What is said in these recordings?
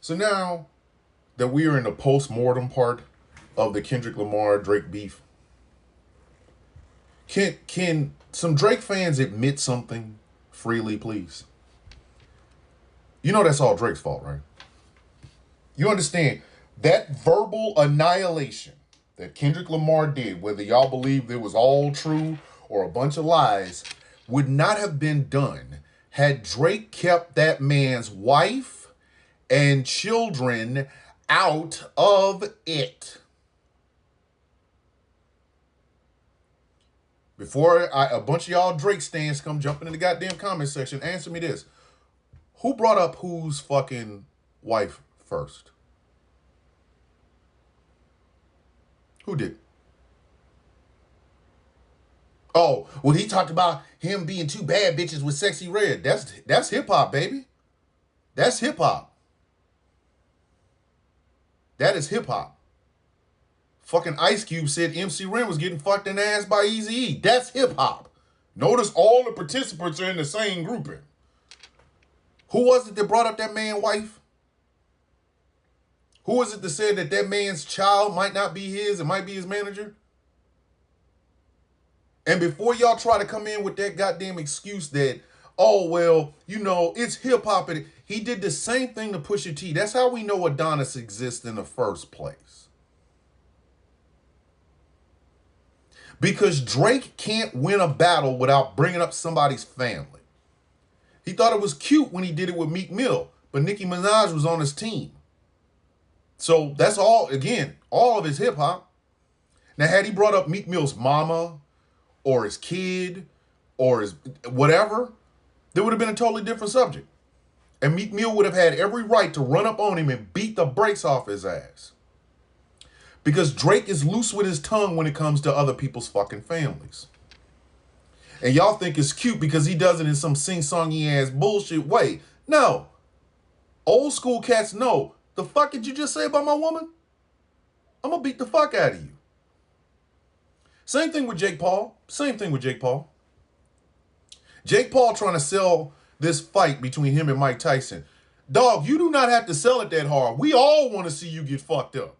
So now that we are in the post-mortem part of the Kendrick Lamar Drake beef, can some Drake fans admit something freely, please? You know that's all Drake's fault, right? You understand that verbal annihilation that Kendrick Lamar did, whether y'all believe it was all true or a bunch of lies, would not have been done had Drake kept that man's wife and children out of it. Before a bunch of y'all Drake stands come jumping in the goddamn comment section, answer me this. Who brought up whose fucking wife first? Who did? Oh, well, he talked about him being two bad bitches with sexy red. That's hip hop, baby. That's hip hop. That is hip hop. Fucking Ice Cube said MC Ren was getting fucked in the ass by Eazy-E. That's hip hop. Notice all the participants are in the same grouping. Who was it that brought up that man's wife? Who was it that said that that man's child might not be his, it might be his manager? And before y'all try to come in with that goddamn excuse that, oh, well, you know, it's hip hop, and he did the same thing to Pusha T. That's how we know Adonis exists in the first place. Because Drake can't win a battle without bringing up somebody's family. He thought it was cute when he did it with Meek Mill, but Nicki Minaj was on his team. So that's all, again, all of his hip hop. Now, had he brought up Meek Mill's mama or his kid or his whatever, there would have been a totally different subject. And Meek Mill would have had every right to run up on him and beat the brakes off his ass. Because Drake is loose with his tongue when it comes to other people's fucking families. And y'all think it's cute because he does it in some sing-songy ass bullshit way. No. Old school cats know. The fuck did you just say about my woman? I'm gonna beat the fuck out of you. Same thing with Jake Paul. Same thing with Jake Paul. Jake Paul trying to sell this fight between him and Mike Tyson. Dog, you do not have to sell it that hard. We all want to see you get fucked up.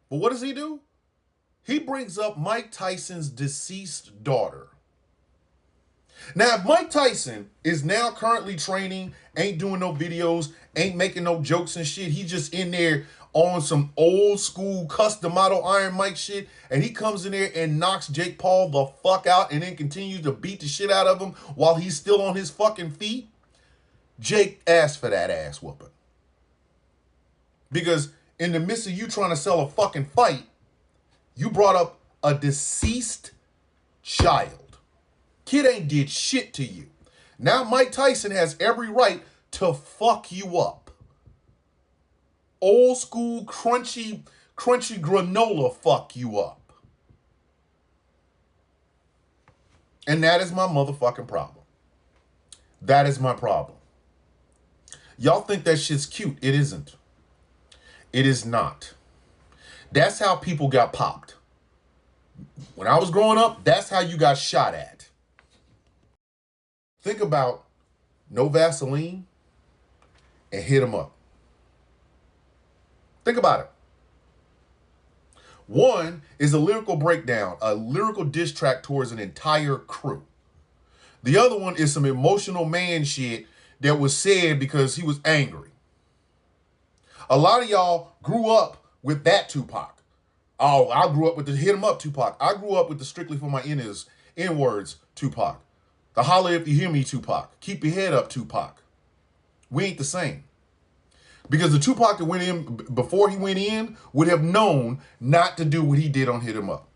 But what does he do? He brings up Mike Tyson's deceased daughter. Now, if Mike Tyson is now currently training, ain't doing no videos, ain't making no jokes and shit, he just in there on some old school custom model Iron Mike shit, and he comes in there and knocks Jake Paul the fuck out and then continues to beat the shit out of him while he's still on his fucking feet, Jake asked for that ass whooping. Because in the midst of you trying to sell a fucking fight, you brought up a deceased child. Kid ain't did shit to you. Now Mike Tyson has every right to fuck you up. Old school crunchy granola fuck you up. And that is my motherfucking problem. That is my problem. Y'all think that shit's cute. It isn't. It is not. That's how people got popped. When I was growing up, that's how you got shot at. Think about no Vaseline and hit 'em up. Think about it. One is a lyrical breakdown, a lyrical diss track towards an entire crew. The other one is some emotional man shit that was said because he was angry. A lot of y'all grew up with that Tupac. Oh, I grew up with the hit 'em up Tupac. I grew up with the strictly for my N-words Tupac. The holler if you hear me Tupac. Keep your head up Tupac. We ain't the same. Because the Tupac that went in before he went in would have known not to do what he did on Hit 'Em Up.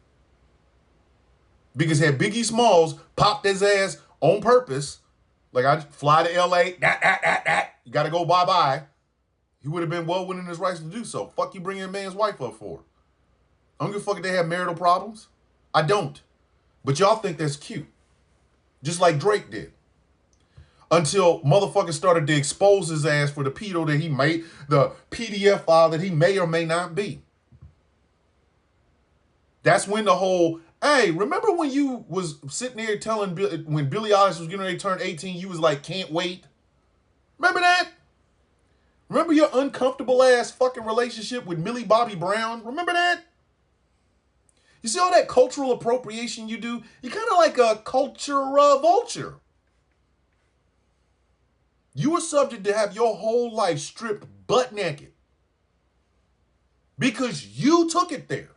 Because had Biggie Smalls popped his ass on purpose, like I fly to LA, you gotta go bye-bye, he would have been well within his rights to do so. Fuck you bringing a man's wife up for? I don't give a fuck if they have marital problems. I don't. But y'all think that's cute. Just like Drake did. Until motherfuckers started to expose his ass for the pedo that he made, the PDF file that he may or may not be. That's when the whole, hey, remember when you was sitting there telling, when Billie Eilish was getting ready to turn 18, you was like, can't wait? Remember that? Remember your uncomfortable ass fucking relationship with Millie Bobby Brown? Remember that? You see all that cultural appropriation you do? You're kind of like a culture vulture. You were subject to have your whole life stripped butt naked because you took it there.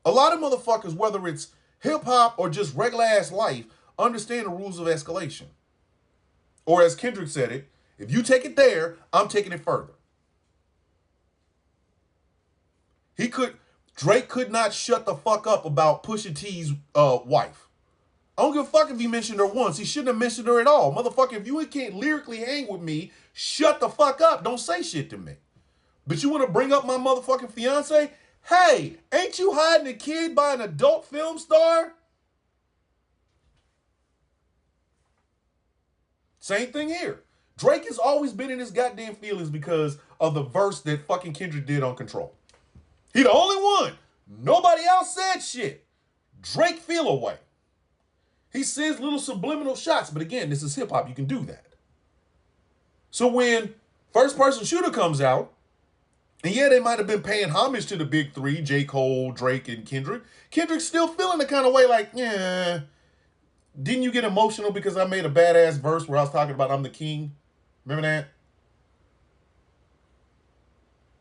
A lot of motherfuckers, whether it's hip hop or just regular ass life, understand the rules of escalation. Or as Kendrick said it, if you take it there, I'm taking it further. Drake could not shut the fuck up about Pusha T's wife. I don't give a fuck if he mentioned her once. He shouldn't have mentioned her at all. Motherfucker, if you can't lyrically hang with me, shut the fuck up. Don't say shit to me. But you want to bring up my motherfucking fiance? Hey, ain't you hiding a kid by an adult film star? Same thing here. Drake has always been in his goddamn feelings because of the verse that fucking Kendrick did on Control. He the only one. Nobody else said shit. Drake feel away. He sends little subliminal shots, but again, this is hip hop. You can do that. So when First Person Shooter comes out, and yeah, they might have been paying homage to the big three, J. Cole, Drake, and Kendrick. Kendrick's still feeling the kind of way like, yeah, didn't you get emotional because I made a badass verse where I was talking about I'm the king? Remember that?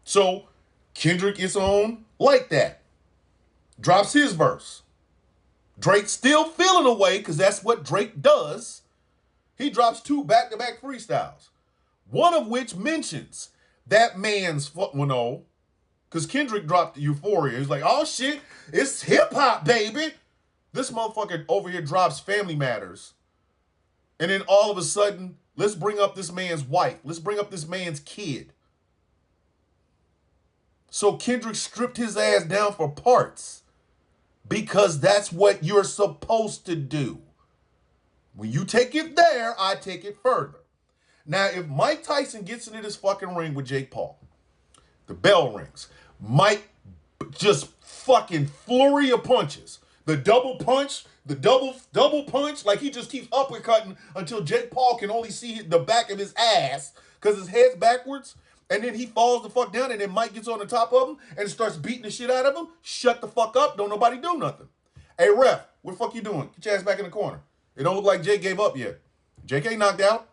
So Kendrick is on like that. Drops his verse. Drake still feeling away because that's what Drake does. He drops 2 back-to-back freestyles. One of which mentions that man's, well, no, because Kendrick dropped Euphoria. He's like, oh shit, it's hip-hop, baby. This motherfucker over here drops Family Matters. And then all of a sudden, let's bring up this man's wife. Let's bring up this man's kid. So Kendrick stripped his ass down for parts because that's what you're supposed to do. When you take it there, I take it further. Now, if Mike Tyson gets into this fucking ring with Jake Paul, the bell rings. Mike just fucking flurry of punches. The double punch, the double punch, like he just keeps uppercutting until Jake Paul can only see the back of his ass because his head's backwards. And then he falls the fuck down, and then Mike gets on the top of him and starts beating the shit out of him. Shut the fuck up. Don't nobody do nothing. Hey, ref, what the fuck you doing? Get your ass back in the corner. It don't look like Jake gave up yet. Jake ain't knocked out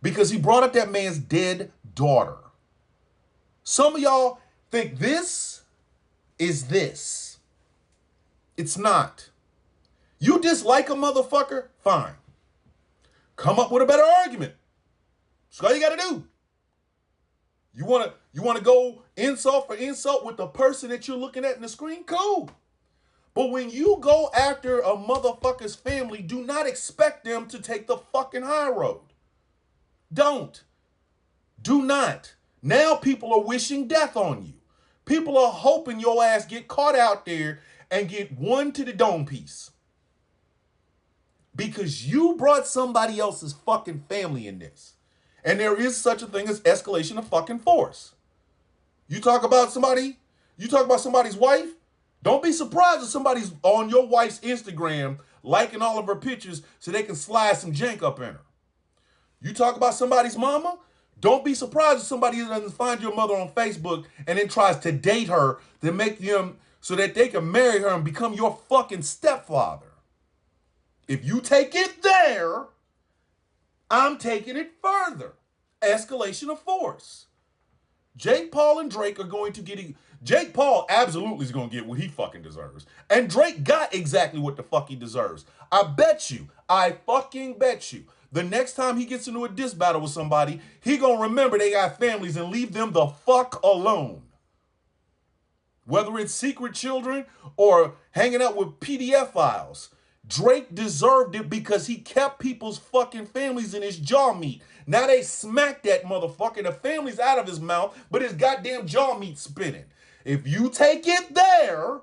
because he brought up that man's dead daughter. Some of y'all think this is this. It's not. You dislike a motherfucker? Fine. Come up with a better argument. That's all you got to do. You want to go insult for insult with the person that you're looking at in the screen? Cool. But when you go after a motherfucker's family, do not expect them to take the fucking high road. Don't. Do not. Now people are wishing death on you. People are hoping your ass get caught out there and get one to the dome piece. Because you brought somebody else's fucking family in this. And there is such a thing as escalation of fucking force. You talk about somebody's wife, don't be surprised if somebody's on your wife's Instagram liking all of her pictures so they can slide some jank up in her. You talk about somebody's mama, don't be surprised if somebody doesn't find your mother on Facebook and then tries to date her to make them so that they can marry her and become your fucking stepfather. If you take it there, I'm taking it further. Escalation of force. Jake Paul and Drake are going to get... Jake Paul absolutely is going to get what he fucking deserves. And Drake got exactly what the fuck he deserves. I fucking bet you, the next time he gets into a diss battle with somebody, he going to remember they got families and leave them the fuck alone. Whether it's secret children or hanging out with PDF files, Drake deserved it because he kept people's fucking families in his jaw meat. Now they smacked that motherfucker. The family's out of his mouth, but his goddamn jaw meat spinning. If you take it there,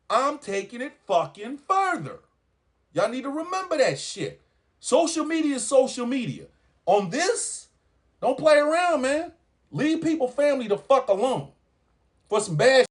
I'm taking it fucking further. Y'all need to remember that shit. Social media is social media. On this, don't play around, man. Leave people family the fuck alone. For some bad